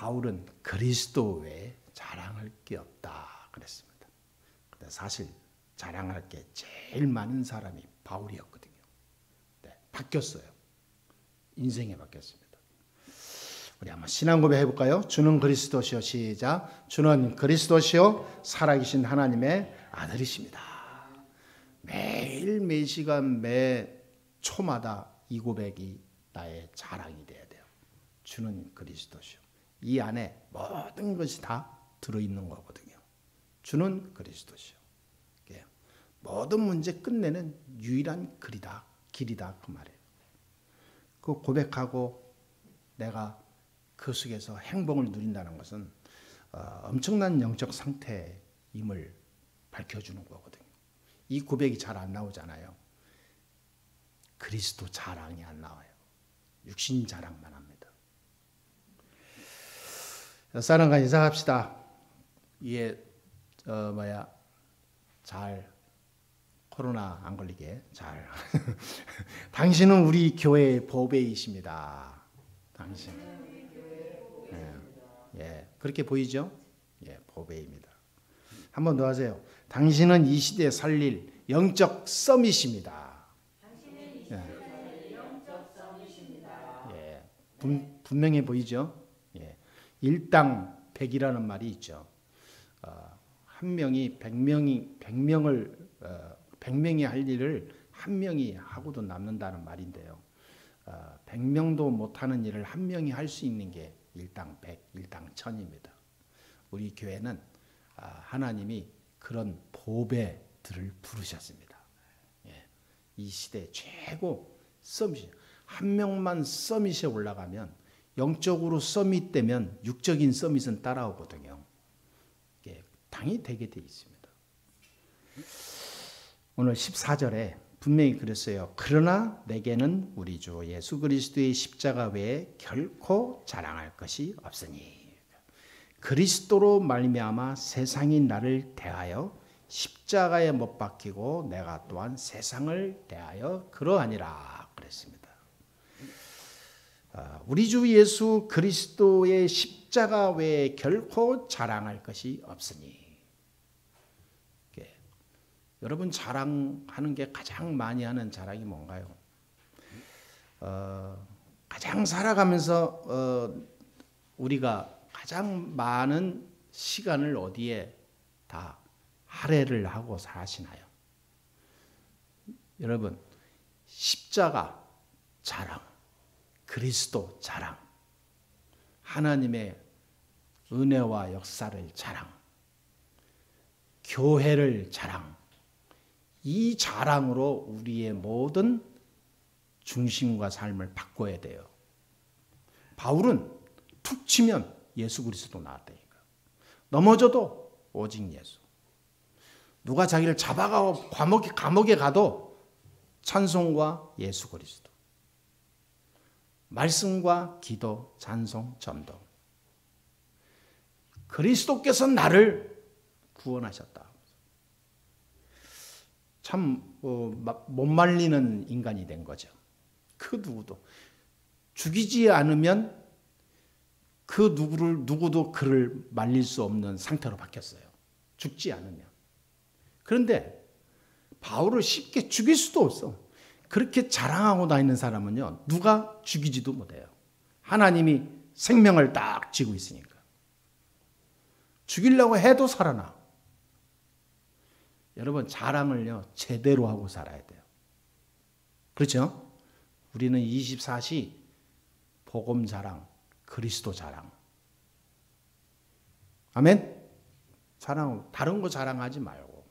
바울은 그리스도 외에 자랑할 게 없다 그랬습니다. 근데 사실 자랑할 게 제일 많은 사람이 바울이었거든요. 네, 바뀌었어요. 인생이 바뀌었습니다. 우리 한번 신앙 고백 해볼까요? 주는 그리스도시요. 시작. 주는 그리스도시요 살아계신 하나님의 아들이십니다. 매일 매시간 매 초마다 이 고백이 나의 자랑이 돼야 돼요. 주는 그리스도시요. 이 안에 모든 것이 다 들어있는 거거든요. 주는 그리스도시요. 모든 문제 끝내는 유일한 길이다 그 말이에요. 그 고백하고 내가 그 속에서 행복을 누린다는 것은 엄청난 영적 상태임을 밝혀주는 거거든요. 이 고백이 잘 안 나오잖아요. 그리스도 자랑이 안 나와요. 육신 자랑만 합니다. 사랑과 인사합시다. 이게 잘 코로나 안 걸리게 잘. 당신은 우리 교회의 보배이십니다. 당신. 예, 그렇게 보이죠? 예, 보배입니다. 한 번 더 하세요. 당신은 이 시대에 살릴 영적 썸이십니다. 예, 분명해 보이죠? 예, 일당백이라는 말이 있죠. 한 명이 100명이 할 일을 한 명이 하고도 남는다는 말인데요. 100명도 못하는 일을 한 명이 할 수 있는 게 일당백, 일당천입니다. 우리 교회는 하나님이 그런 보배들을 부르셨습니다. 예, 이 시대 최고 서밋, 한 명만 서밋에 올라가면 영적으로 서밋 되면 육적인 서밋은 따라오거든요. 예, 당이 되게 돼 있습니다. 오늘 14절에 분명히 그랬어요. 그러나 내게는 우리 주 예수 그리스도의 십자가 외에 결코 자랑할 것이 없으니 그리스도로 말미암아 세상이 나를 대하여 십자가에 못 박히고 내가 또한 세상을 대하여 그러하니라 그랬습니다. 우리 주 예수 그리스도의 십자가 외에 결코 자랑할 것이 없으니 여러분 자랑하는 게 가장 많이 하는 자랑이 뭔가요? 가장 살아가면서 우리가 가장 많은 시간을 어디에 다 할애를 하고 사시나요? 여러분 십자가 자랑, 그리스도 자랑, 하나님의 은혜와 역사를 자랑, 교회를 자랑, 이 자랑으로 우리의 모든 중심과 삶을 바꿔야 돼요. 바울은 툭 치면 예수 그리스도 나왔다니까. 넘어져도 오직 예수. 누가 자기를 잡아가고 감옥에 가도 찬송과 예수 그리스도. 말씀과 기도, 찬송, 전도. 그리스도께서 나를 구원하셨다. 참 못 말리는 인간이 된 거죠. 그 누구도 죽이지 않으면 그 누구도 그를 말릴 수 없는 상태로 바뀌었어요. 죽지 않으면. 그런데 바울을 쉽게 죽일 수도 없어. 그렇게 자랑하고 다니는 사람은요, 누가 죽이지도 못해요. 하나님이 생명을 딱 쥐고 있으니까. 죽이려고 해도 살아나. 여러분 자랑을요 제대로 하고 살아야 돼요. 그렇죠? 우리는 24시 복음 자랑, 그리스도 자랑. 아멘? 자랑, 다른 거 자랑하지 말고.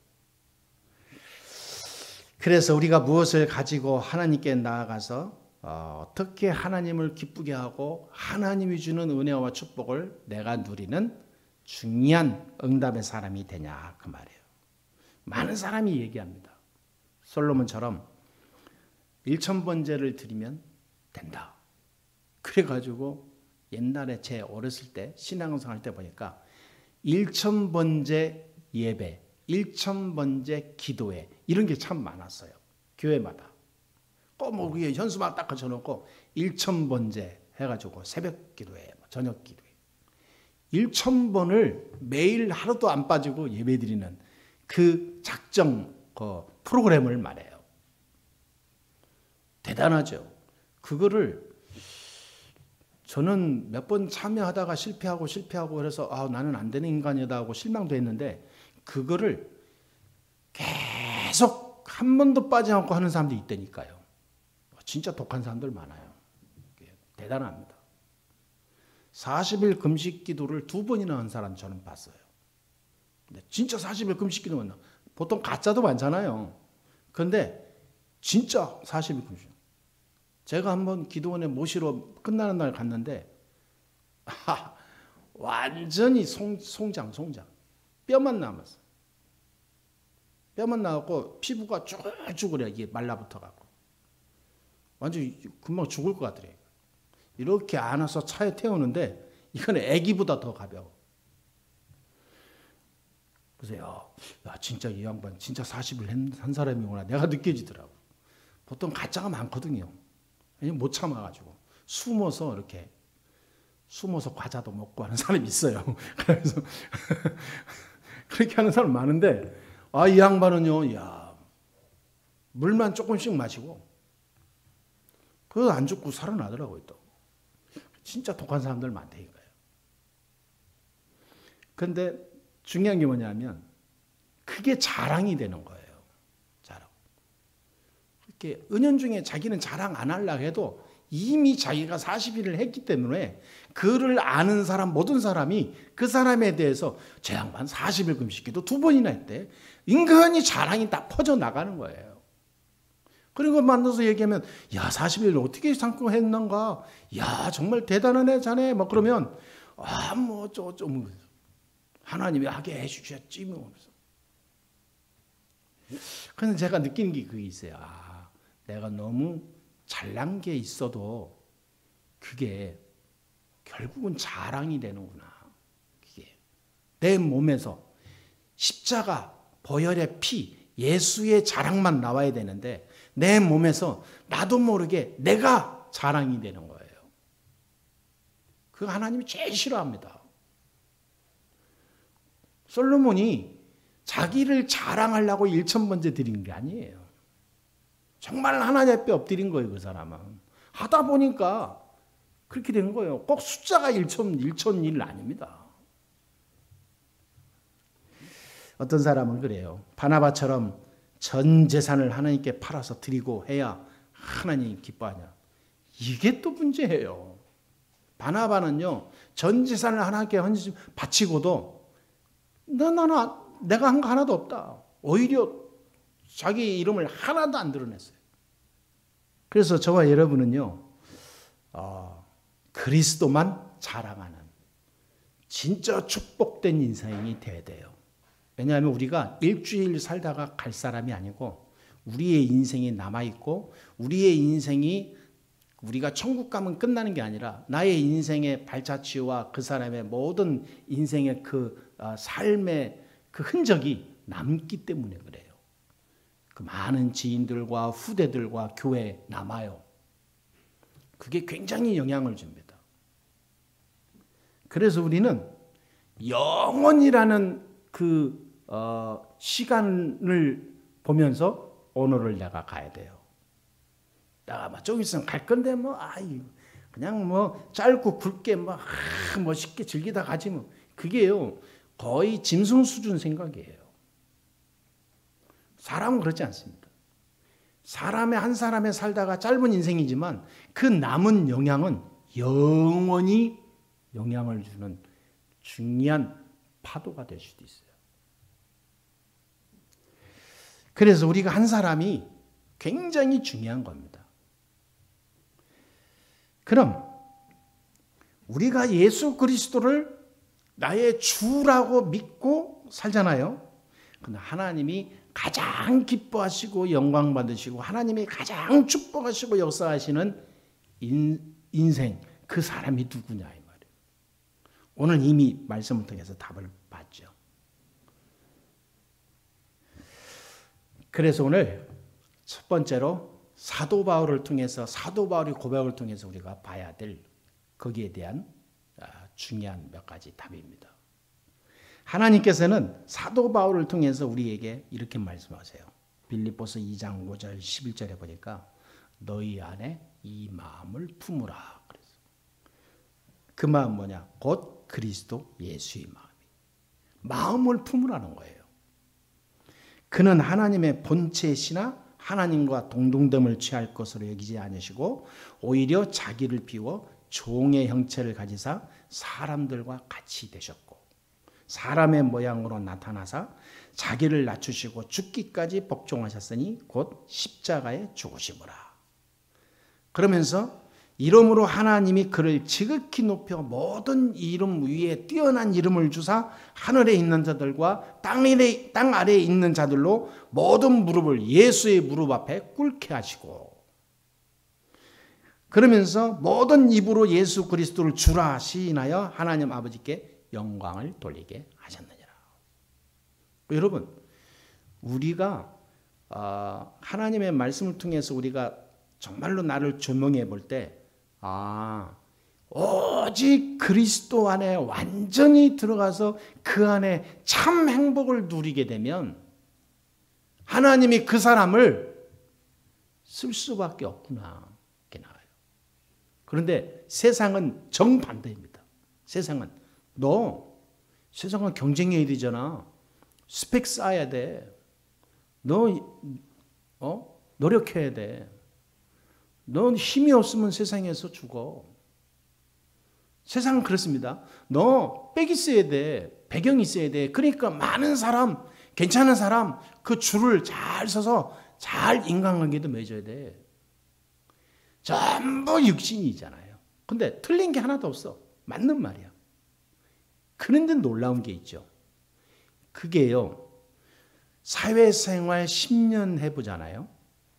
그래서 우리가 무엇을 가지고 하나님께 나아가서 어떻게 하나님을 기쁘게 하고 하나님이 주는 은혜와 축복을 내가 누리는 중요한 응답의 사람이 되냐 그 말이에요. 많은 사람이 얘기합니다. 솔로몬처럼 1000번제를 드리면 된다. 그래가지고 옛날에 제 어렸을 때 신앙생활 때 보니까 1000번제 예배, 1000번제 기도회 이런 게 참 많았어요. 교회마다. 꼭 뭐 위에 현수막 딱 갖춰놓고 1000번제 해가지고 새벽 기도회, 저녁 기도회. 1,000번을 매일 하루도 안 빠지고 예배드리는 그 작정 프로그램을 말해요. 대단하죠. 그거를 저는 몇 번 참여하다가 실패하고 그래서 나는 안 되는 인간이다 하고 실망도 했는데 그거를 계속 한 번도 빠지지 않고 하는 사람들이 있다니까요. 진짜 독한 사람들 많아요. 대단합니다. 40일 금식 기도를 2번이나 한 사람 저는 봤어요. 근데 진짜 40일 금식 기도는 보통 가짜도 많잖아요. 그런데 진짜 40일 금식. 제가 한번 기도원에 모시러 끝나는 날 갔는데 완전히 송장. 뼈만 남았어요. 뼈만 나왔고 피부가 쭈글쭈글해. 이게 말라붙어 갖고. 완전히 금방 죽을 것 같더래요. 이렇게 안아서 차에 태우는데 이건 애기보다 더 가벼워. 그래서 진짜 이 양반 진짜 40일 한 사람이구나. 내가 느껴지더라고. 보통 가짜가 많거든요. 왜냐면 못 참아가지고 숨어서 과자도 먹고 하는 사람이 있어요. 그래서 그렇게 하는 사람 많은데 이 양반은요, 물만 조금씩 마시고 그래도 안 죽고 살아나더라고요. 또 진짜 독한 사람들 많다니까요. 그런데 중요한 게 뭐냐면 그게 자랑이 되는 거예요. 자랑. 이렇게 은연중에 자기는 자랑 안 하려고 해도 이미 자기가 40일을 했기 때문에 그를 아는 사람 모든 사람이 그 사람에 대해서 제 양반 40일 금식기도 2번이나 했대. 인간이 자랑이 딱 퍼져나가는 거예요. 그리고 만나서 얘기하면 40일 어떻게 참고 했는가? 정말 대단하네 자네. 그러면 좀 하나님이 하게 해주셨지 뭐. 그래서 제가 느끼는 게 그게 있어요. 내가 너무 잘난 게 있어도 그게 결국은 자랑이 되는구나. 그게 내 몸에서 십자가, 보혈의 피, 예수의 자랑만 나와야 되는데 내 몸에서 나도 모르게 내가 자랑이 되는 거예요. 그거 하나님이 제일 싫어합니다. 솔로몬이 자기를 자랑하려고 1,000번째 드린 게 아니에요. 정말 하나님 앞에 엎드린 거예요. 그 사람은. 하다 보니까 그렇게 된 거예요. 꼭 숫자가 1,001 아닙니다. 어떤 사람은 그래요. 바나바처럼 전 재산을 하나님께 팔아서 드리고 해야 하나님 기뻐하냐. 이게 또 문제예요. 바나바는요. 전 재산을 하나님께 바치고도 내가 한 거 하나도 없다. 오히려 자기 이름을 하나도 안 드러냈어요. 그래서 저와 여러분은요. 그리스도만 자랑하는 진짜 축복된 인생이 돼야 돼요. 왜냐하면 우리가 일주일 살다가 갈 사람이 아니고 우리의 인생이 남아있고 우리의 인생이 우리가 천국 가면 끝나는 게 아니라 나의 인생의 발자취와 그 사람의 모든 인생의 그 삶의 그 흔적이 남기 때문에 그래요. 그 많은 지인들과 후대들과 교회에 남아요. 그게 굉장히 영향을 줍니다. 그래서 우리는 영원이라는 그 시간을 보면서 오늘을 내가 가야 돼요. 내가 좀 있으면 갈 건데 그냥 짧고 굵게 멋있게 즐기다 가지 그게요 거의 짐승 수준 생각이에요. 사람은 그렇지 않습니다. 한 사람의 살다가 짧은 인생이지만 그 남은 영향은 영원히 영향을 주는 중요한 파도가 될 수도 있어요. 그래서 우리가 한 사람이 굉장히 중요한 겁니다. 그럼 우리가 예수 그리스도를 나의 주라고 믿고 살잖아요. 근데 하나님이 가장 기뻐하시고 영광 받으시고 하나님이 가장 축복하시고 역사하시는 인생 그 사람이 누구냐 이 말이에요. 오늘 이미 말씀을 통해서 답을 봤죠. 그래서 오늘 첫 번째로 사도 바울을 통해서 사도 바울의 고백을 통해서 우리가 봐야 될 거기에 대한 중요한 몇 가지 답입니다. 하나님께서는 사도 바울을 통해서 우리에게 이렇게 말씀하세요. 빌립보서 2장 5절 11절에 보니까 너희 안에 이 마음을 품으라. 그래서 그 마음 뭐냐? 곧 그리스도 예수의 마음을 품으라는 거예요. 그는 하나님의 본체시나 하나님과 동등됨을 취할 것으로 여기지 않으시고 오히려 자기를 비워 종의 형체를 가지사 사람들과 같이 되셨고 사람의 모양으로 나타나사 자기를 낮추시고 죽기까지 복종하셨으니 곧 십자가에 죽으시므라. 그러면서 이름으로 하나님이 그를 지극히 높여 모든 이름 위에 뛰어난 이름을 주사 하늘에 있는 자들과 땅 아래에 있는 자들로 모든 무릎을 예수의 무릎 앞에 꿇게 하시고 그러면서 모든 입으로 예수 그리스도를 주라 시인하여 하나님 아버지께 영광을 돌리게 하셨느니라. 여러분, 우리가 하나님의 말씀을 통해서 우리가 정말로 나를 조명해 볼 때 오직 그리스도 안에 완전히 들어가서 그 안에 참 행복을 누리게 되면 하나님이 그 사람을 쓸 수밖에 없구나 이렇게 나와요. 그런데 세상은 정반대입니다. 세상은 세상은 경쟁해야 되잖아. 스펙 쌓아야 돼. 노력해야 돼. 넌 힘이 없으면 세상에서 죽어. 세상은 그렇습니다. 너 백 있어야 돼. 배경이 있어야 돼. 그러니까 많은 사람, 괜찮은 사람 그 줄을 잘 서서 잘 인간관계도 맺어야 돼. 전부 육신이잖아요. 근데 틀린 게 하나도 없어. 맞는 말이야. 그런데 놀라운 게 있죠. 그게요. 사회생활 10년 해보잖아요.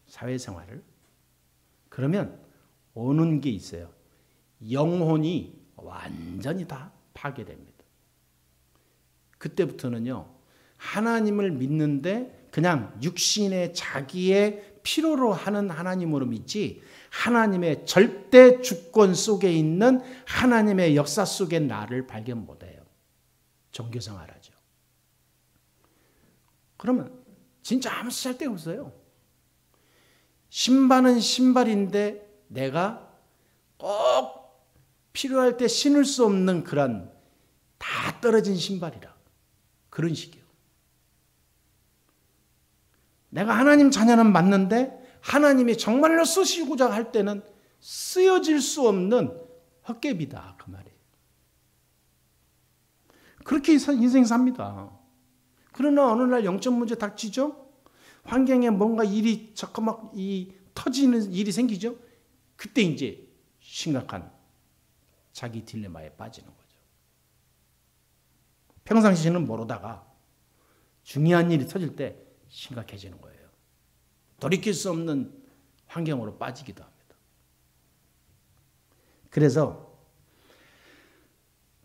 사회생활을. 그러면 오는 게 있어요. 영혼이 완전히 다 파괴됩니다. 그때부터는요. 하나님을 믿는데 그냥 육신의 자기의 필요로 하는 하나님으로 믿지 하나님의 절대 주권 속에 있는 하나님의 역사 속의 나를 발견 못해요. 종교생활하죠. 그러면 진짜 아무 쓸데가 없어요. 신발은 신발인데 내가 꼭 필요할 때 신을 수 없는 그런 다 떨어진 신발이라. 그런 식이요. 내가 하나님 자녀는 맞는데 하나님이 정말로 쓰시고자 할 때는 쓰여질 수 없는 헛개비다. 그 말이에요. 그렇게 인생 삽니다. 그러나 어느 날 영적 문제 닥치죠? 환경에 뭔가 일이 자꾸만 터지는 일이 생기죠. 그때 이제 심각한 자기 딜레마에 빠지는 거죠. 평상시에는 모르다가 중요한 일이 터질 때 심각해지는 거예요. 돌이킬 수 없는 환경으로 빠지기도 합니다. 그래서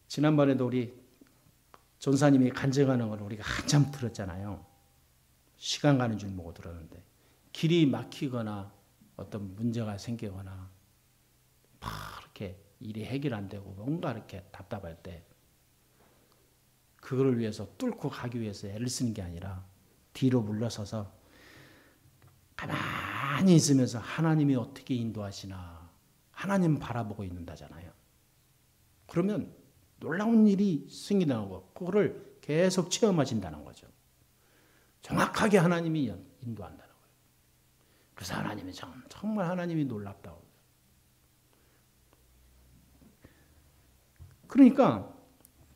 지난번에도 우리 전사님이 간증하는 걸 우리가 한참 들었잖아요. 시간 가는 줄 모르고 들었는데 길이 막히거나 어떤 문제가 생기거나 이렇게 일이 해결 안 되고 뭔가 이렇게 답답할 때 그거를 위해서 뚫고 가기 위해서 애를 쓰는 게 아니라 뒤로 물러서서 가만히 있으면서 하나님이 어떻게 인도하시나 하나님 바라보고 있는다잖아요. 그러면 놀라운 일이 생긴다는 거 그거를 계속 체험하신다는 거죠. 정확하게 하나님이 인도한다는 거예요. 그래서 하나님이 정말 하나님이 놀랍다고. 그러니까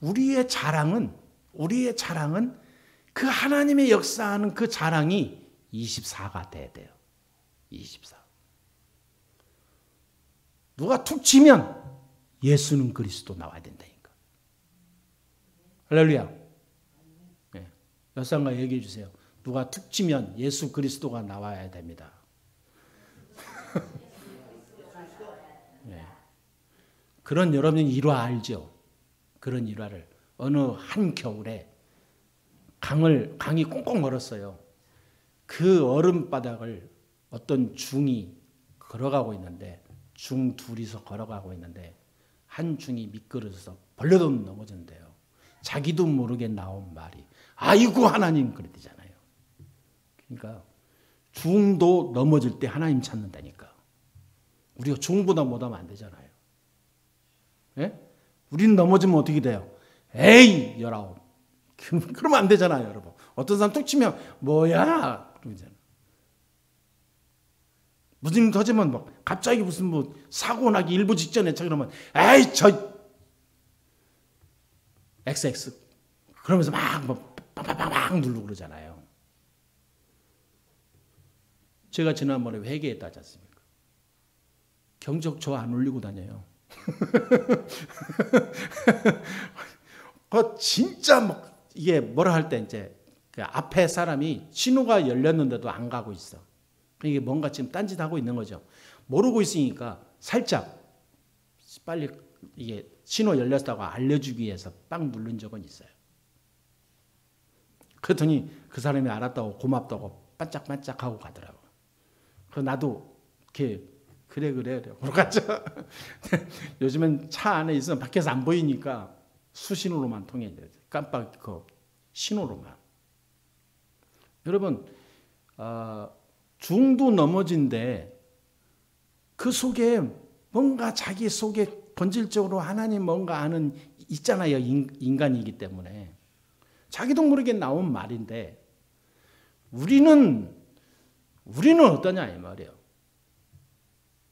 우리의 자랑은 그 하나님의 역사하는 그 자랑이 24가 돼야 돼요. 24. 누가 툭 치면 예수는 그리스도 나와야 된다니까. 할렐루야. 네. 여상과 얘기해 주세요. 누가 툭 치면 예수 그리스도가 나와야 됩니다. 네. 그런 여러분 일화 알죠? 그런 일화를 어느 한 겨울에 강이 꽁꽁 얼었어요. 그 얼음바닥을 어떤 중이 걸어가고 있는데 중 둘이서 걸어가고 있는데 한 중이 미끄러져서 벌레도 넘어진대요. 자기도 모르게 나온 말이 아이고 하나님 그랬잖아요. 그러니까 중도 넘어질 때 하나님 찾는다니까. 우리가 중보다 못하면 안 되잖아요. 예? 우리는 넘어지면 어떻게 돼요? 에이 19. 그러면 안 되잖아요, 여러분. 어떤 사람 툭 치면 뭐야? 그러잖아요. 무슨 일 터지면 막 갑자기 무슨 뭐 사고 나기 일부 직전에 그러면 에이 저 XX 그러면서 막 빵빵빵 누르고 그러잖아요. 제가 지난번에 회개했다지 않습니까? 경적초 안 울리고 다녀요. 진짜 막 이게 뭐라 할 때 이제 그 앞에 사람이 신호가 열렸는데도 안 가고 있어. 이게 뭔가 지금 딴짓하고 있는 거죠. 모르고 있으니까 살짝 빨리 이게 신호 열렸다고 알려주기 위해서 빵 누른 적은 있어요. 그랬더니 그 사람이 알았다고 고맙다고 반짝반짝하고 가더라고. 그래서 나도 이렇게 그래 그러고 갔죠. 요즘엔 차 안에 있으면 밖에서 안 보이니까 수신호로만 통해야 돼요. 깜빡 그 신호로만. 여러분 중도 넘어진데 그 속에 뭔가 자기 속에 본질적으로 하나님 뭔가 아는 있잖아요. 인간이기 때문에. 자기도 모르게 나온 말인데 우리는 어떠냐 이 말이에요.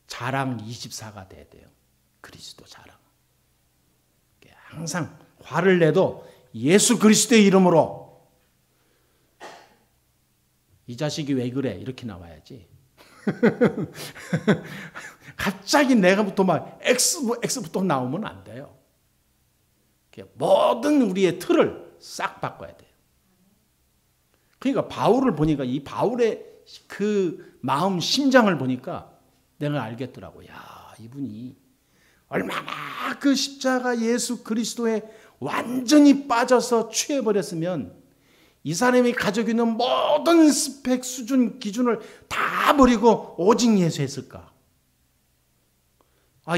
자랑 24가 돼야 돼요. 그리스도 자랑. 항상 화를 내도 예수 그리스도의 이름으로 이 자식이 왜 그래? 이렇게 나와야지. 갑자기 내가부터 막 X부터 나오면 안 돼요. 모든 우리의 틀을 싹 바꿔야 돼요. 그러니까 바울을 보니까 이 바울의 그 마음 심장을 보니까 내가 알겠더라고. 야, 이분이 얼마나 그 십자가 예수 그리스도에 완전히 빠져서 취해버렸으면 이 사람이 가지고 있는 모든 스펙, 수준, 기준을 다 버리고 오직 예수 했을까?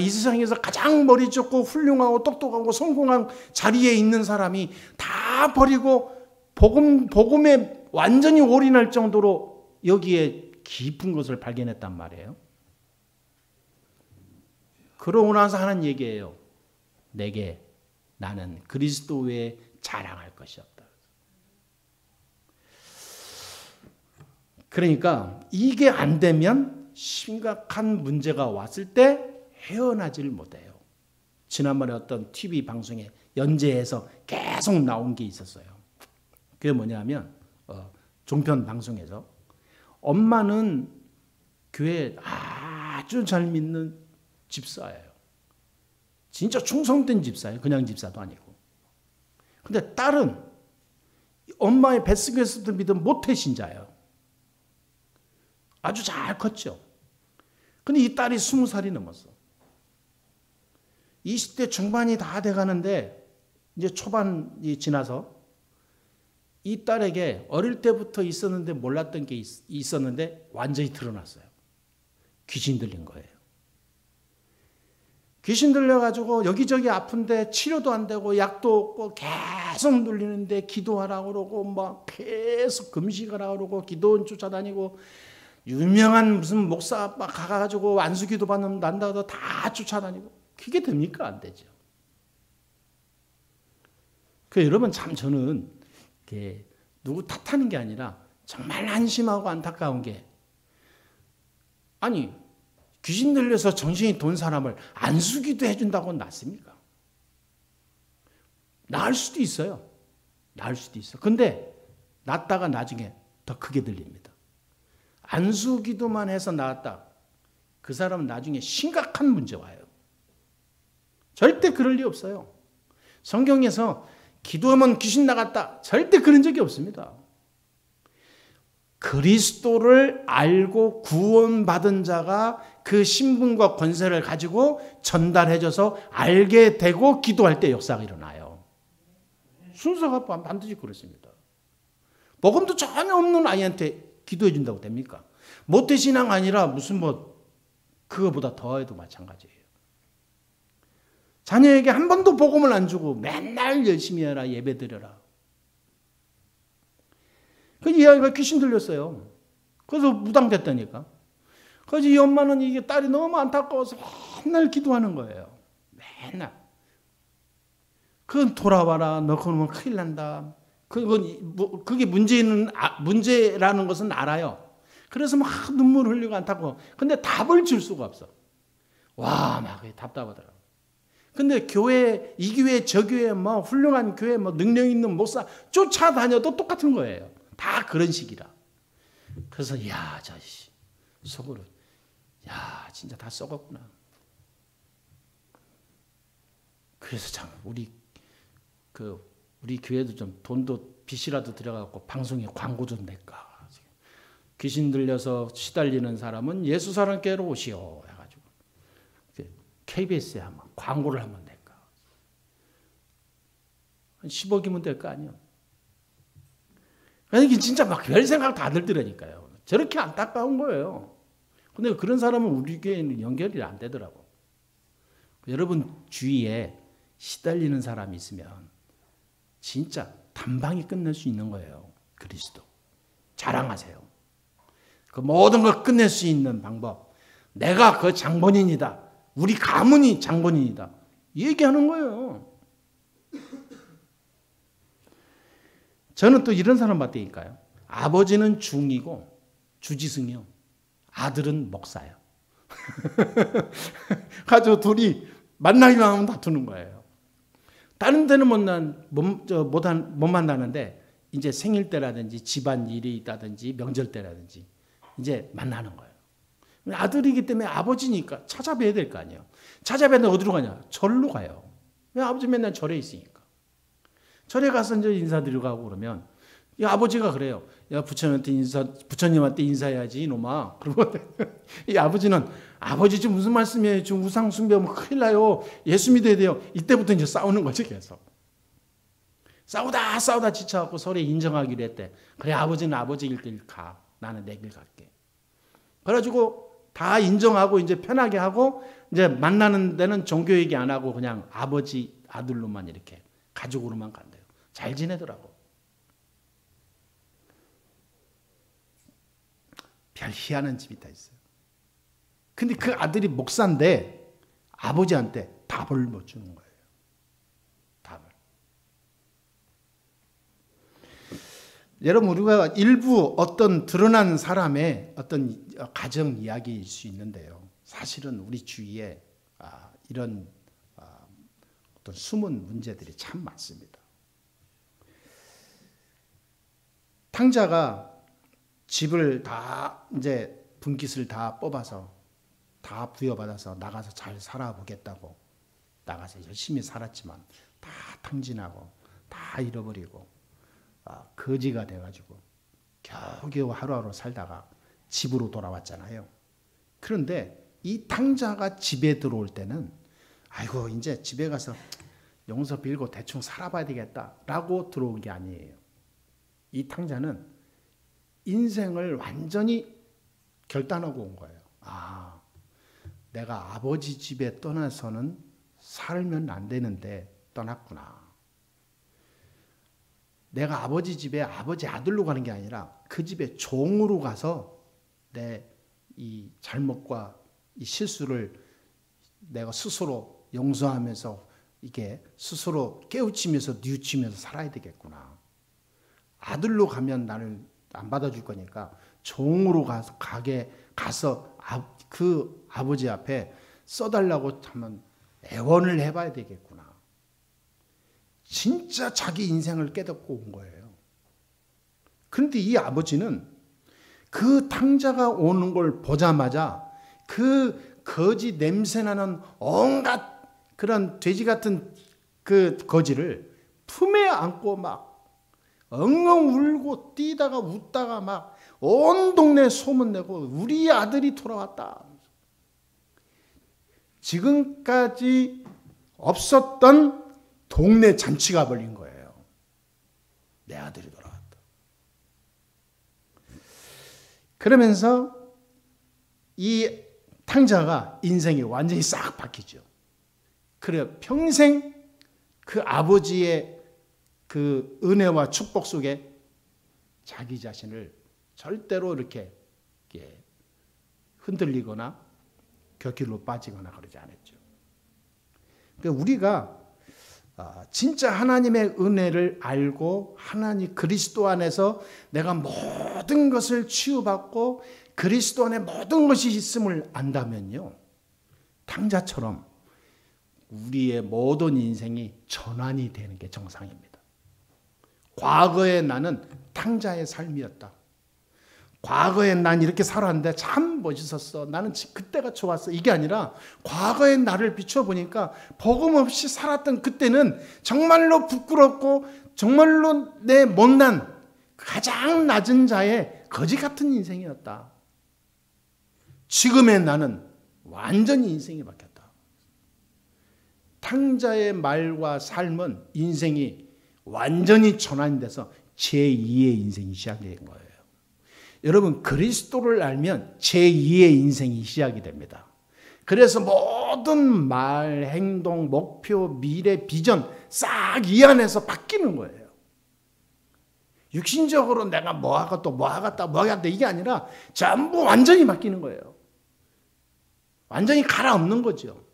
이 세상에서 가장 머리 좋고 훌륭하고 똑똑하고 성공한 자리에 있는 사람이 다 버리고 복음에 완전히 올인할 정도로 여기에 깊은 것을 발견했단 말이에요. 그러고 나서 하는 얘기예요. 내게 나는 그리스도 외에 자랑할 것이 없다. 그러니까 이게 안 되면 심각한 문제가 왔을 때 헤어나질 못해요. 지난번에 어떤 TV 방송에 연재해서 계속 나온 게 있었어요. 그게 뭐냐면 종편 방송에서 엄마는 교회 아주 잘 믿는 집사예요. 진짜 충성된 집사예요. 그냥 집사도 아니고. 근데 딸은 엄마의 뱃속에서도 믿은 모태신자예요. 아주 잘 컸죠. 근데 이 딸이 20살이 넘었어. 20대 중반이 다 돼가는데 이제 초반이 지나서 이 딸에게 어릴 때부터 있었는데 몰랐던 게 있었는데 완전히 드러났어요. 귀신 들린 거예요. 귀신 들려가지고 여기저기 아픈데 치료도 안 되고 약도 없고 계속 눌리는데 기도하라고 그러고 막 계속 금식하라고 그러고 기도원 쫓아다니고 유명한 무슨 목사 가가지고 안수기도 난다고 해서 다 쫓아다니고 그게 됩니까? 안 되죠. 여러분 참 저는 누구 탓하는 게 아니라 정말 안심하고 안타까운 게 아니 귀신 들려서 정신이 돈 사람을 안수기도 해준다고 낫습니까? 나을 수도 있어요. 나을 수도 있어. 근데 낫다가 나중에 더 크게 들립니다. 안수기도만 해서 나았다. 그 사람은 나중에 심각한 문제 와요. 절대 그럴 리 없어요. 성경에서 기도하면 귀신 나갔다. 절대 그런 적이 없습니다. 그리스도를 알고 구원받은 자가 그 신분과 권세를 가지고 전달해줘서 알게 되고 기도할 때 역사가 일어나요. 순서가 반드시 그렇습니다. 복음도 전혀 없는 아이한테 기도해 준다고 됩니까? 모태신앙 아니라 무슨 그거보다 더해도 마찬가지예요. 자녀에게 한 번도 복음을 안 주고 맨날 열심히 해라, 예배 드려라. 이 아이가 귀신 들렸어요. 그래서 무당됐다니까. 그래서 이 엄마는 이게 딸이 너무 안타까워서 맨날 기도하는 거예요. 맨날. 그건 돌아와라. 너 그러면 큰일 난다. 그게 문제라는 것은 알아요. 그래서 막 눈물 흘리고 안타까워. 근데 답을 줄 수가 없어. 와, 막 답답하더라고. 근데 이 교회, 저 교회, 뭐 훌륭한 교회, 뭐 능력 있는 목사 쫓아다녀도 똑같은 거예요. 다 그런 식이라. 그래서 야, 자식 속으로 야, 진짜 다 썩었구나. 그래서 참 우리 교회도 좀 돈도 빚이라도 들여갖고 방송에 광고 좀 낼까. 귀신 들려서 시달리는 사람은 예수 사랑교회로 오시오 해가지고 KBS에 한번 광고를 한번 낼까. 한 10억이면 될 거 아니에요. 이게 진짜 막 별 생각도 안 들더라니까요. 저렇게 안타까운 거예요. 근데 그런 사람은 우리 교회는 연결이 안 되더라고. 여러분 주위에 시달리는 사람이 있으면 진짜 단방에 끝낼 수 있는 거예요. 그리스도. 자랑하세요. 그 모든 걸 끝낼 수 있는 방법. 내가 그 장본인이다. 우리 가문이 장본인이다. 얘기하는 거예요. 저는 또 이런 사람 봤다니까요. 아버지는 중이고 주지승이요. 아들은 목사예요. 가지고 둘이 만나기만 하면 다투는 거예요. 다른 데는 못 만나는데 이제 생일 때라든지 집안 일이 있다든지 명절 때라든지 이제 만나는 거예요. 아들이기 때문에 아버지니까 찾아뵈야 될 거 아니에요. 찾아뵈는데 어디로 가냐? 절로 가요. 왜? 아버지 맨날 절에 있으니까. 절에 가서 이제 인사드리고 가고 그러면 이 아버지가 그래요. 야, 부처님한테 인사해야지 이놈아. 그러고 이 아버지는 아버지 지금 무슨 말씀이에요? 지금 우상 숭배하면 큰일 나요. 예수 믿어야 돼요. 이때부터 이제 싸우는 거지 계속. 싸우다 지쳐갖고 서로 인정하기로 했대. 그래, 아버지는 아버지 길 가. 나는 내 길 갈게. 그래가지고 다 인정하고 이제 편하게 하고 이제 만나는 데는 종교 얘기 안 하고 그냥 아버지 아들로만 이렇게 가족으로만 간대요. 잘 지내더라고. 별 희한한 집이 다 있어요. 근데 그 아들이 목사인데 아버지한테 답을 못 주는 거예요. 답을. 여러분, 우리가 일부 어떤 드러난 사람의 어떤 가정 이야기일 수 있는데요. 사실은 우리 주위에 이런 어떤 숨은 문제들이 참 많습니다. 탕자가 집을 다 이제 분깃을 다 뽑아서 다 부여받아서 나가서 잘 살아보겠다고 나가서 열심히 살았지만 다 탕진하고 다 잃어버리고 거지가 돼가지고 겨우겨우 하루하루 살다가 집으로 돌아왔잖아요. 그런데 이 탕자가 집에 들어올 때는 아이고 이제 집에 가서 용서 빌고 대충 살아봐야 되겠다라고 들어온 게 아니에요. 이 탕자는 인생을 완전히 결단하고 온 거예요. 내가 아버지 집에 떠나서는 살면 안 되는데 떠났구나. 내가 아버지 집에 아버지 아들로 가는 게 아니라 그 집에 종으로 가서 내 이 잘못과 이 실수를 내가 스스로 용서하면서 이게 스스로 깨우치면서 뉘우치면서 살아야 되겠구나. 아들로 가면 나를 안 받아줄 거니까 종으로 가서 그 아버지 앞에 써달라고 하면 애원을 해봐야 되겠구나. 진짜 자기 인생을 깨닫고 온 거예요. 그런데 이 아버지는 그 탕자가 오는 걸 보자마자 그 거지 냄새나는 온갖 그런 돼지 같은 그 거지를 품에 안고 막 엉엉 울고 뛰다가 웃다가 막 온 동네 소문내고 우리 아들이 돌아왔다. 지금까지 없었던 동네 잔치가 벌린 거예요. 내 아들이 돌아왔다. 그러면서 이 탕자가 인생이 완전히 싹 바뀌죠. 그래 평생 그 아버지의 그 은혜와 축복 속에 자기 자신을 절대로 이렇게 흔들리거나 곁길로 빠지거나 그러지 않았죠. 그러니까 우리가 진짜 하나님의 은혜를 알고 하나님 그리스도 안에서 내가 모든 것을 치유받고 그리스도 안에 모든 것이 있음을 안다면요, 탕자처럼 우리의 모든 인생이 전환이 되는 게 정상입니다. 과거에 나는 탕자의 삶이었다. 과거에 난 이렇게 살았는데 참 멋있었어. 나는 그때가 좋았어. 이게 아니라 과거의 나를 비춰보니까 복음 없이 살았던 그때는 정말로 부끄럽고 정말로 내 못난 가장 낮은 자의 거지 같은 인생이었다. 지금의 나는 완전히 인생이 바뀌었다. 탕자의 말과 삶은 인생이 완전히 전환돼서 제2의 인생이 시작된 거예요. 여러분, 그리스도를 알면 제2의 인생이 시작이 됩니다. 그래서 모든 말, 행동, 목표, 미래, 비전 싹 이 안에서 바뀌는 거예요. 육신적으로 내가 뭐 하겠다, 뭐 하겠다, 뭐 하겠다 이게 아니라 전부 완전히 바뀌는 거예요. 완전히 갈아엎는 거죠.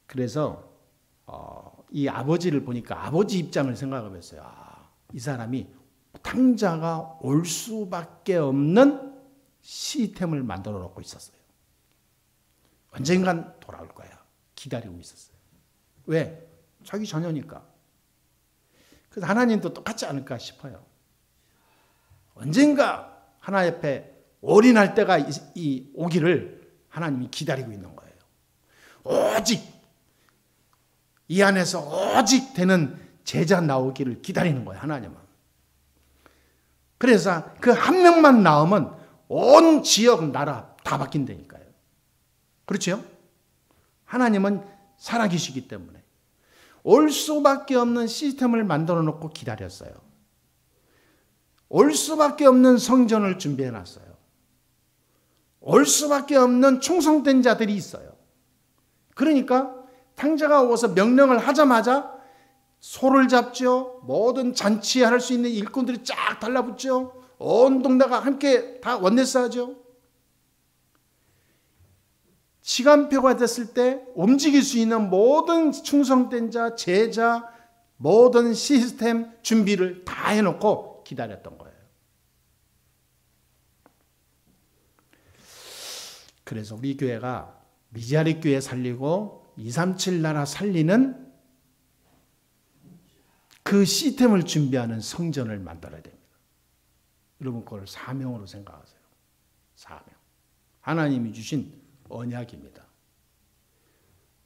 그래서 이 아버지를 보니까 아버지 입장을 생각해봤어요. 이 사람이 탕자가 올 수밖에 없는 시스템을 만들어 놓고 있었어요. 언젠간 돌아올 거야. 기다리고 있었어요. 왜? 자기 자녀니까. 그래서 하나님도 똑같지 않을까 싶어요. 언젠가 하나 옆에 올인할 때가 오기를 하나님이 기다리고 있는 거예요. 오직 이 안에서 오직 되는 제자 나오기를 기다리는 거예요, 하나님은. 그래서 그 한 명만 나오면 온 지역, 나라 다 바뀐다니까요. 그렇죠? 하나님은 살아계시기 때문에 올 수밖에 없는 시스템을 만들어 놓고 기다렸어요. 올 수밖에 없는 성전을 준비해 놨어요. 올 수밖에 없는 충성된 자들이 있어요. 그러니까 탕자가 오서 명령을 하자마자 소를 잡죠. 모든 잔치할 수 있는 일꾼들이 쫙 달라붙죠. 온 동네가 함께 다 원내스하죠. 시간표가 됐을 때 움직일 수 있는 모든 충성된 자, 제자, 모든 시스템 준비를 다 해놓고 기다렸던 거예요. 그래서 우리 교회가 미자리 교회 살리고 237 나라 살리는 그 시스템을 준비하는 성전을 만들어야 됩니다. 여러분 그걸 사명으로 생각하세요. 사명. 하나님이 주신 언약입니다.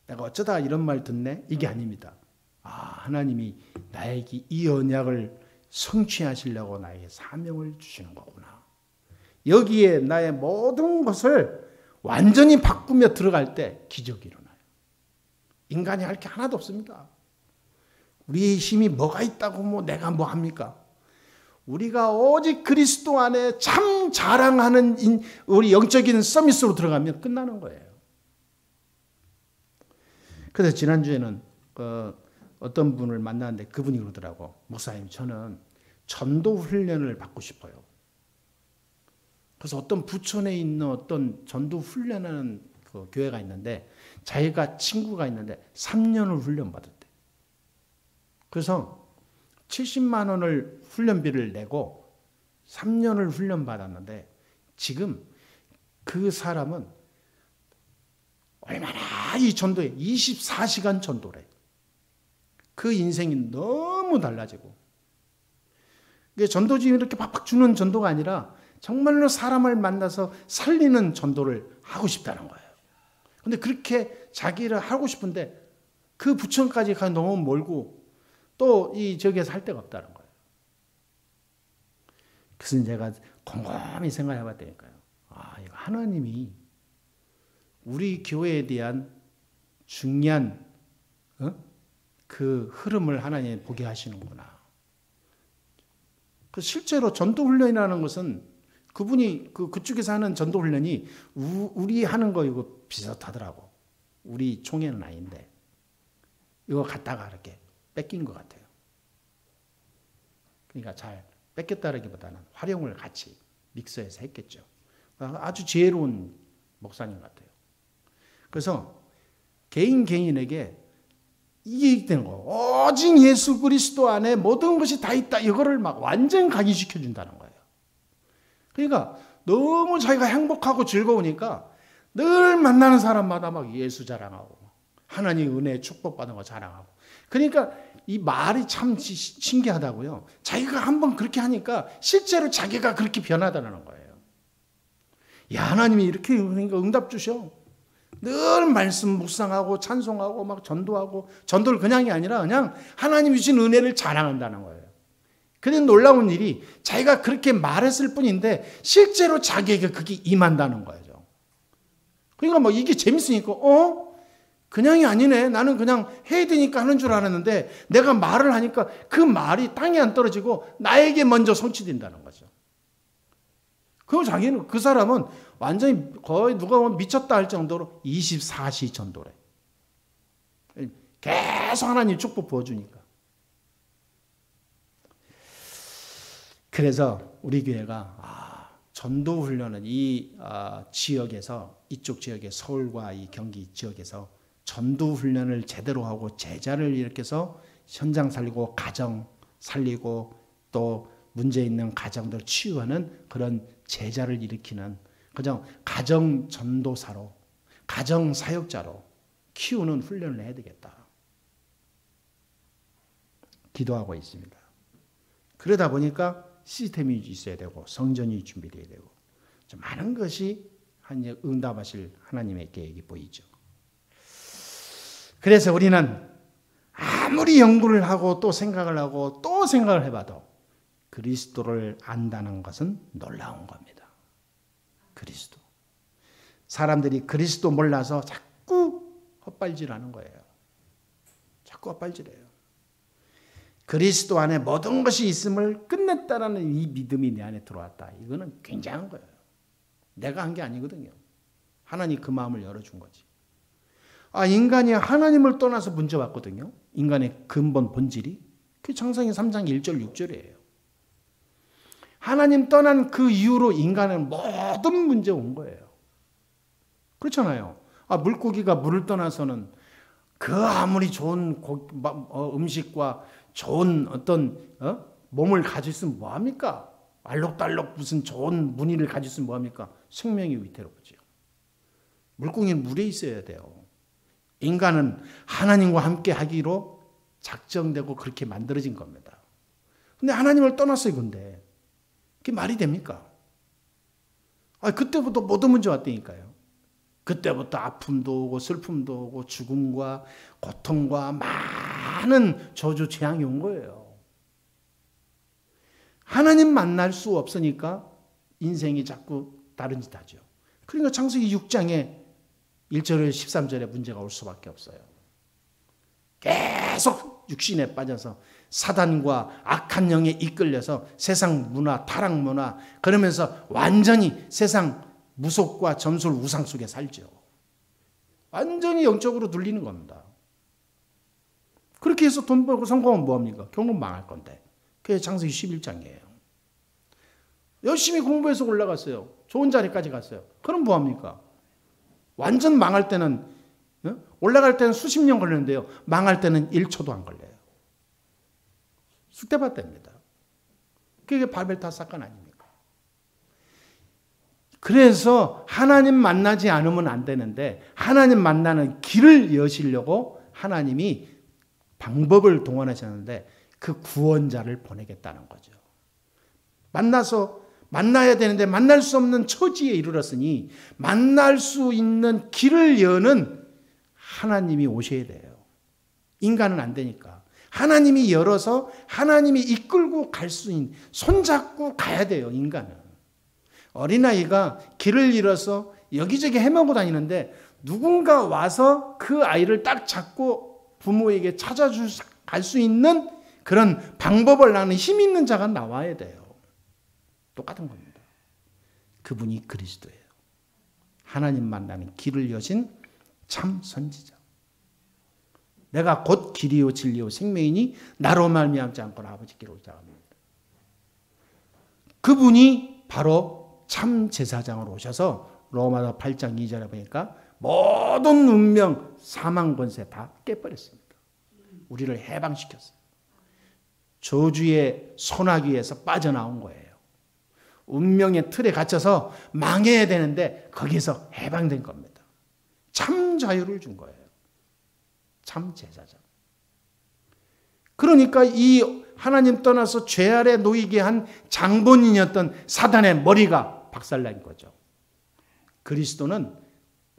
내가 어쩌다 이런 말 듣네? 이게 아닙니다. 하나님이 나에게 이 언약을 성취하시려고 나에게 사명을 주시는 거구나. 여기에 나의 모든 것을 완전히 바꾸며 들어갈 때 기적이 일어나요. 인간이 할 게 하나도 없습니다. 우리의 힘이 뭐가 있다고 내가 뭐 합니까? 우리가 오직 그리스도 안에 참 자랑하는 우리 영적인 서밋으로 들어가면 끝나는 거예요. 그래서 지난주에는 어떤 분을 만났는데 그분이 그러더라고. 목사님, 저는 전도 훈련을 받고 싶어요. 그래서 어떤 부천에 있는 어떤 전도 훈련하는 그 교회가 있는데 자기가 친구가 있는데 3년을 훈련받았대. 그래서 70만 원을 훈련비를 내고 3년을 훈련받았는데 지금 그 사람은 얼마나 이 전도에 24시간 전도래. 그 인생이 너무 달라지고. 전도 지금 이렇게 팍팍 주는 전도가 아니라 정말로 사람을 만나서 살리는 전도를 하고 싶다는 거예요. 근데 그렇게 자기를 하고 싶은데 그 부천까지 가 너무 멀고 또 저기에서 할 데가 없다는 거예요. 그래서 제가 곰곰이 생각해 봤다니까요. 이거 하나님이 우리 교회에 대한 중요한 그 흐름을 하나님이 보게 하시는구나. 실제로 전도훈련이라는 것은 그분이 그쪽에서 하는 전도 훈련이 우리 하는 거 이거 비슷하더라고. 우리 총회는 아닌데 이거 갖다가 이렇게 뺏긴 것 같아요. 그러니까 잘 뺏겼다라기보다는 활용을 같이 믹서해서 했겠죠. 아주 지혜로운 목사님 같아요. 그래서 개인에게 이게 되는 거. 오직 예수 그리스도 안에 모든 것이 다 있다. 이거를 막 완전 각인시켜 준다는 거예요. 그러니까 너무 자기가 행복하고 즐거우니까 늘 만나는 사람마다 막 예수 자랑하고 하나님 은혜 축복받은 거 자랑하고. 그러니까 이 말이 참 신기하다고요. 자기가 한번 그렇게 하니까 실제로 자기가 그렇게 변하다는 거예요. 야, 하나님이 이렇게 응답 주셔. 늘 말씀 묵상하고 찬송하고 막 전도하고, 전도를 그냥이 아니라 그냥 하나님이 주신 은혜를 자랑한다는 거예요. 근데 놀라운 일이 자기가 그렇게 말했을 뿐인데 실제로 자기에게 그게 임한다는 거죠. 그러니까 뭐 이게 재밌으니까 그냥이 아니네. 나는 그냥 해야 되니까 하는 줄 알았는데 내가 말을 하니까 그 말이 땅에 안 떨어지고 나에게 먼저 손치된다는 거죠. 그럼 자기는, 그 사람은 완전히 거의 누가 보면 미쳤다 할 정도로 24시 전도래. 계속 하나님 축복 부어주니까. 그래서 우리 교회가 전도 훈련은 이 지역에서, 이쪽 지역의 서울과 이 경기 지역에서 전도 훈련을 제대로 하고 제자를 일으켜서 현장 살리고 가정 살리고 또 문제 있는 가정들 치유하는 그런 제자를 일으키는 그냥 가정 전도사로, 가정 사역자로 키우는 훈련을 해야 되겠다. 기도하고 있습니다. 그러다 보니까 시스템이 있어야 되고 성전이 준비되어야 되고 좀 많은 것이 응답하실 하나님의 계획이 보이죠. 그래서 우리는 아무리 연구를 하고 또 생각을 하고 또 생각을 해봐도 그리스도를 안다는 것은 놀라운 겁니다. 그리스도. 사람들이 그리스도 몰라서 자꾸 헛발질하는 거예요. 자꾸 헛발질해요. 그리스도 안에 모든 것이 있음을 끝냈다라는 이 믿음이 내 안에 들어왔다. 이거는 굉장한 거예요. 내가 한 게 아니거든요. 하나님이 그 마음을 열어준 거지. 인간이 하나님을 떠나서 문제 왔거든요. 인간의 근본 본질이. 그게 창세기 3장 1절 6절이에요. 하나님 떠난 그 이후로 인간은 모든 문제 온 거예요. 그렇잖아요. 물고기가 물을 떠나서는 그 아무리 좋은 음식과 좋은 어떤 몸을 가지고 있으면 뭐합니까? 알록달록 무슨 좋은 무늬를 가지고 있으면 뭐합니까? 생명이 위태롭죠. 물고기는 물에 있어야 돼요. 인간은 하나님과 함께 하기로 작정되고 그렇게 만들어진 겁니다. 근데 하나님을 떠났어요. 근데 그게 말이 됩니까? 그때부터 모든 문제 왔다니까요. 그때부터 아픔도 오고 슬픔도 오고 죽음과 고통과 많은 저주 재앙이 온 거예요. 하나님 만날 수 없으니까 인생이 자꾸 다른 짓 하죠. 그러니까 창세기 6장에 1절에 13절에 문제가 올 수밖에 없어요. 계속 육신에 빠져서 사단과 악한 영에 이끌려서 세상 문화, 타락 문화, 그러면서 완전히 세상 무속과 점술 우상 속에 살죠. 완전히 영적으로 눌리는 겁니다. 그렇게 해서 돈 벌고 성공하면 뭐합니까? 결국 망할 건데. 그게 창세기 11장이에요. 열심히 공부해서 올라갔어요. 좋은 자리까지 갔어요. 그럼 뭐합니까? 완전 망할 때는, 올라갈 때는 수십 년 걸리는데요. 망할 때는 1초도 안 걸려요. 쑥대밭입니다. 그게 바벨탑 사건 아닙니까? 그래서 하나님 만나지 않으면 안 되는데 하나님 만나는 길을 여시려고 하나님이 방법을 동원하셨는데 그 구원자를 보내겠다는 거죠. 만나야 되는데 만날 수 없는 처지에 이르렀으니 만날 수 있는 길을 여는 하나님이 오셔야 돼요. 인간은 안 되니까. 하나님이 열어서 하나님이 이끌고 갈 수 있는, 손잡고 가야 돼요. 인간은. 어린아이가 길을 잃어서 여기저기 헤매고 다니는데 누군가 와서 그 아이를 딱 잡고 부모에게 갈 수 있는 그런 방법을 아는 힘 있는 자가 나와야 돼요. 똑같은 겁니다. 그분이 그리스도예요. 하나님 만나는 길을 여신 참 선지자. 내가 곧 길이요 진리요 생명이니 나로 말미암지 않고는 아버지께로 오지 않습니다. 그분이 바로 참 제사장으로 오셔서 로마서 8장 2절에 보니까 모든 운명, 사망 권세 다 깨버렸습니다. 우리를 해방시켰어요. 저주의 소나기에서 빠져나온 거예요. 운명의 틀에 갇혀서 망해야 되는데 거기서 해방된 겁니다. 참 자유를 준 거예요. 참 제사장. 그러니까 이 하나님 떠나서 죄 아래 놓이게 한 장본인이었던 사단의 머리가 박살난 거죠. 그리스도는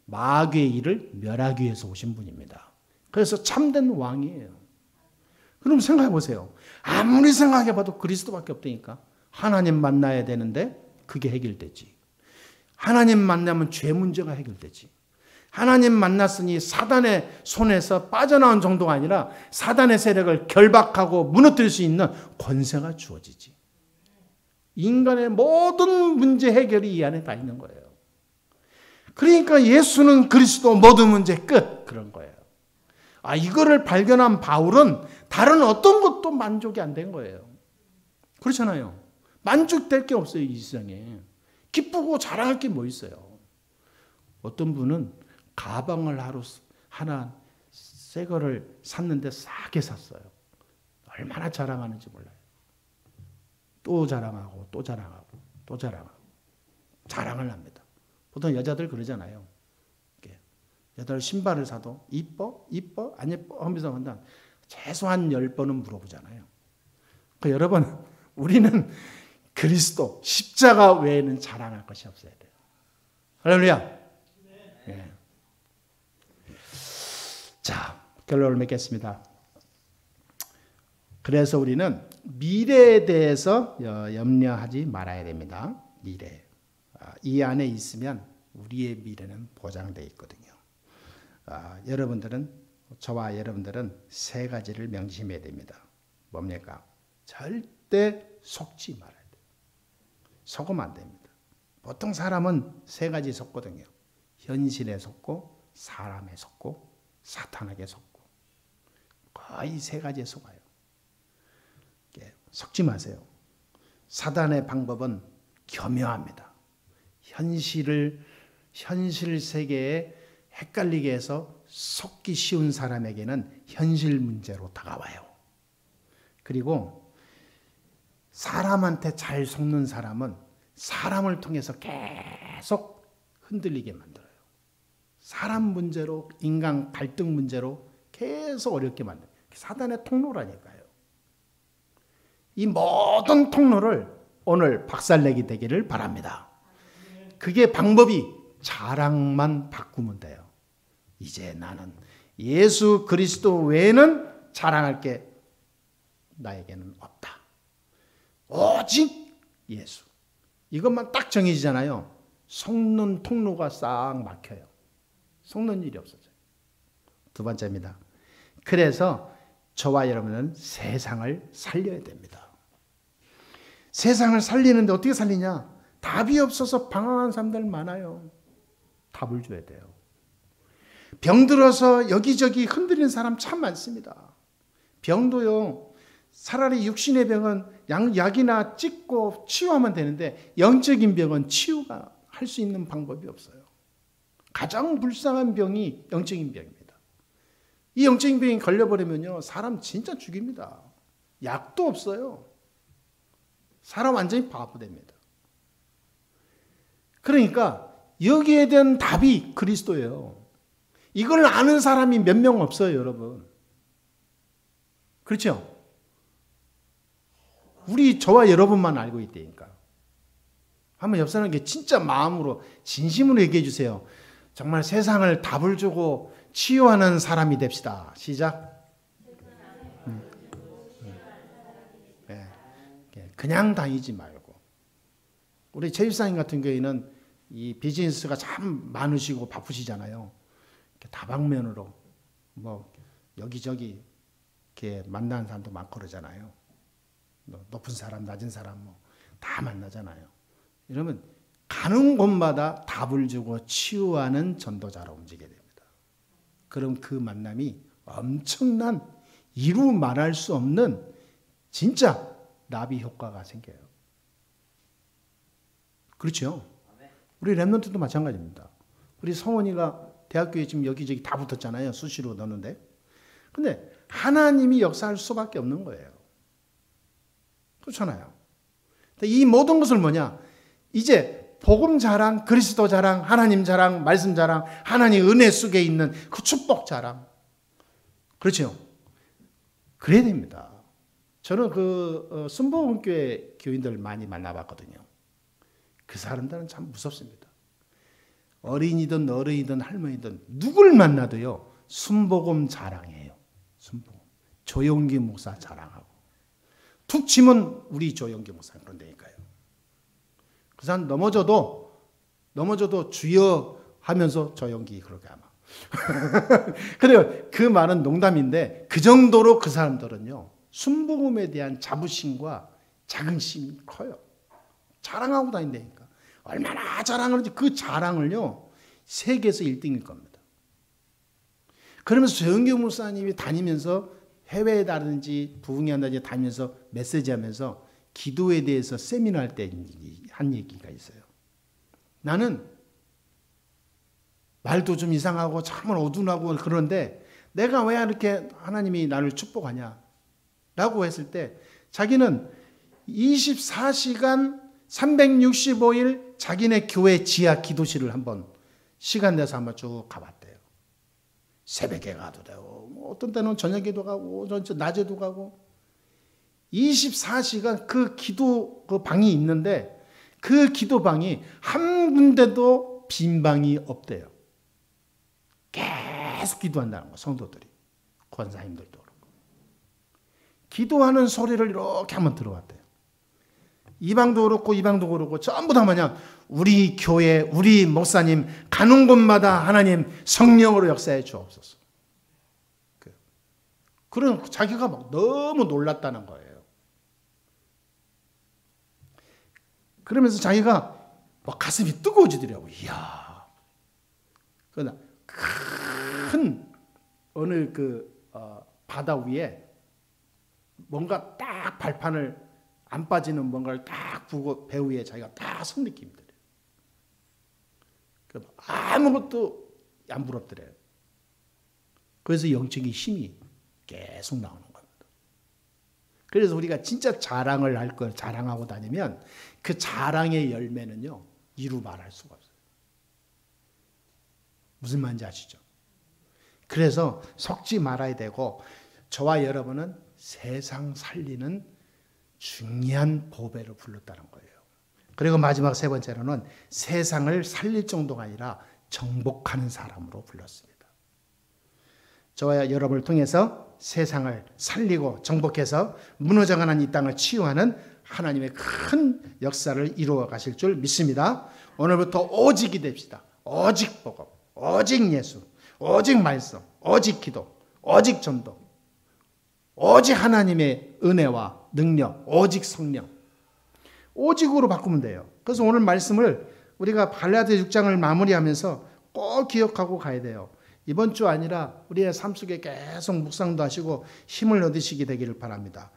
마귀의 일을 멸하기 위해서 오신 분입니다. 그래서 참된 왕이에요. 그럼 생각해 보세요. 아무리 생각해 봐도 그리스도밖에 없다니까. 하나님 만나야 되는데 그게 해결되지. 하나님 만나면 죄 문제가 해결되지. 하나님 만났으니 사단의 손에서 빠져나온 정도가 아니라 사단의 세력을 결박하고 무너뜨릴 수 있는 권세가 주어지지. 인간의 모든 문제 해결이 이 안에 다 있는 거예요. 그러니까 예수는 그리스도 모든 문제 끝. 그런 거예요. 이거를 발견한 바울은 다른 어떤 것도 만족이 안 된 거예요. 그렇잖아요. 만족될 게 없어요, 이 세상에. 기쁘고 자랑할 게 뭐 있어요. 어떤 분은 가방을 하나 새 거를 샀는데 싸게 샀어요. 얼마나 자랑하는지 몰라요. 또 자랑하고 또 자랑하고 또 자랑하고 자랑을 합니다. 보통 여자들 그러잖아요. 여자들 신발을 사도 이뻐? 이뻐? 안 예뻐? 하면서 한다. 최소한 10번은 물어보잖아요. 그러니까 여러분, 우리는 그리스도 십자가 외에는 자랑할 것이 없어야 돼요. 할렐루야. 네. 자, 결론을 맺겠습니다. 그래서 우리는 미래에 대해서 염려하지 말아야 됩니다. 미래. 이 안에 있으면 우리의 미래는 보장되어 있거든요. 저와 여러분들은 세 가지를 명심해야 됩니다. 뭡니까? 절대 속지 말아야 돼요. 속으면 안 됩니다. 보통 사람은 세 가지 속거든요. 현실에 속고, 사람에 속고, 사탄에게 속고. 거의 세 가지에 속아요. 속지 마세요. 사단의 방법은 교묘합니다. 현실 세계에 헷갈리게 해서 속기 쉬운 사람에게는 현실 문제로 다가와요. 그리고 사람한테 잘 속는 사람은 사람을 통해서 계속 흔들리게 만들어요. 사람 문제로, 인간 갈등 문제로 계속 어렵게 만들어요. 사단의 통로라니까요. 이 모든 통로를 오늘 박살내기 되기를 바랍니다. 그게 방법이 자랑만 바꾸면 돼요. 이제 나는 예수 그리스도 외에는 자랑할 게 나에게는 없다. 오직 예수. 이것만 딱 정해지잖아요. 속는 통로가 싹 막혀요. 속는 일이 없어져요. 두 번째입니다. 그래서 저와 여러분은 세상을 살려야 됩니다. 세상을 살리는데 어떻게 살리냐? 답이 없어서 방황한 사람들 많아요. 답을 줘야 돼요. 병들어서 여기저기 흔들리는 사람 참 많습니다. 병도요, 차라리 육신의 병은 약이나 찍고 치유하면 되는데 영적인 병은 치유가 할 수 있는 방법이 없어요. 가장 불쌍한 병이 영적인 병입니다. 이 영적인 병이 걸려버리면요, 사람 진짜 죽입니다. 약도 없어요. 사람 완전히 바보 됩니다. 그러니까 여기에 대한 답이 그리스도예요. 이걸 아는 사람이 몇 명 없어요, 여러분. 그렇죠? 저와 여러분만 알고 있다니까. 한번 옆 사람에게 진짜 마음으로 진심으로 얘기해 주세요. 정말 세상을 답을 주고 치유하는 사람이 됩시다. 시작. 그냥 다니지 말고. 우리 최 집사님 같은 경우에는 이 비즈니스가 참 많으시고 바쁘시잖아요. 다방면으로 뭐 여기저기 이렇게 만나는 사람도 많고 높은 사람, 낮은 사람 다 만나잖아요. 이러면 가는 곳마다 답을 주고 치유하는 전도자로 움직여야 됩니다. 그럼 그 만남이 엄청난 이루 말할 수 없는 진짜 나비 효과가 생겨요. 그렇죠? 우리 랩런트도 마찬가지입니다. 우리 성원이가 대학교에 지금 여기저기 다 붙었잖아요. 수시로 넣는데. 근데 하나님이 역사할 수밖에 없는 거예요. 그렇잖아요. 이 모든 것을 뭐냐? 이제 복음 자랑, 그리스도 자랑, 하나님 자랑, 말씀 자랑, 하나님 은혜 속에 있는 그 축복 자랑. 그렇죠? 그래야 됩니다. 저는 순복음교회 교인들 많이 만나봤거든요. 그 사람들은 참 무섭습니다. 어린이든 어른이든 할머니든 누굴 만나도요. 순복음 자랑해요. 순복음. 조용기 목사 자랑하고. 툭 치면 우리 조용기 목사 그런다니까요. 그 사람 넘어져도 주여 하면서 조용기 그렇게 아마. 근데 그 말은 농담인데 그 정도로 그 사람들은요. 순복음에 대한 자부심과 자긍심이 커요. 자랑하고 다닌다니까. 얼마나 자랑하는지 그 자랑을요. 세계에서 1등일 겁니다. 그러면서 조영기 목사님이 다니면서 해외에 다든지 부흥회 한다든지 다니면서 메시지하면서 기도에 대해서 세미나 할 때 한 얘기가 있어요. 나는 말도 좀 이상하고 참 어둔하고 그런데 내가 왜 이렇게 하나님이 나를 축복하냐 라고 했을 때 자기는 24시간 365일 자기네 교회 지하 기도실을 한번 시간 내서 한번 쭉 가봤대요. 새벽에 가도 되고 어떤 때는 저녁에도 가고 낮에도 가고 24시간 그 기도 그 방이 있는데 그 기도방이 한 군데도 빈 방이 없대요. 계속 기도한다는 거 성도들이 권사님들도 그렇고 기도하는 소리를 이렇게 한번 들어봤대요. 이 방도 그렇고 이 방도 그렇고 전부 다 뭐냐 우리 교회 우리 목사님 가는 곳마다 하나님 성령으로 역사해 주옵소서. 그런 자기가 막 너무 놀랐다는 거예요. 그러면서 자기가 막 가슴이 뜨거워지더라고요. 이야. 그러나 큰 어느 바다 위에 뭔가 딱 발판을 안 빠지는 뭔가를 딱 부고 배 위에 자기가 딱 선 느낌이 들어요. 아무것도 안 부럽더래요. 그래서 영적인 힘이 계속 나오는 겁니다. 그래서 우리가 진짜 자랑을 할 걸 자랑하고 다니면 그 자랑의 열매는요. 이루 말할 수가 없어요. 무슨 말인지 아시죠? 그래서 속지 말아야 되고 저와 여러분은 세상 살리는 중요한 보배를 불렀다는 거예요. 그리고 마지막 세 번째로는 세상을 살릴 정도가 아니라 정복하는 사람으로 불렀습니다. 저와 여러분을 통해서 세상을 살리고 정복해서 무너져가는 이 땅을 치유하는 하나님의 큰 역사를 이루어 가실 줄 믿습니다. 오늘부터 오직이 됩시다. 오직 복음, 오직 예수, 오직 말씀, 오직 기도, 오직 전도, 오직 하나님의 은혜와 능력, 오직 성령. 오직으로 바꾸면 돼요. 그래서 오늘 말씀을 우리가 갈라디아 6장을 마무리하면서 꼭 기억하고 가야 돼요. 이번 주 아니라 우리의 삶 속에 계속 묵상도 하시고 힘을 얻으시게 되기를 바랍니다.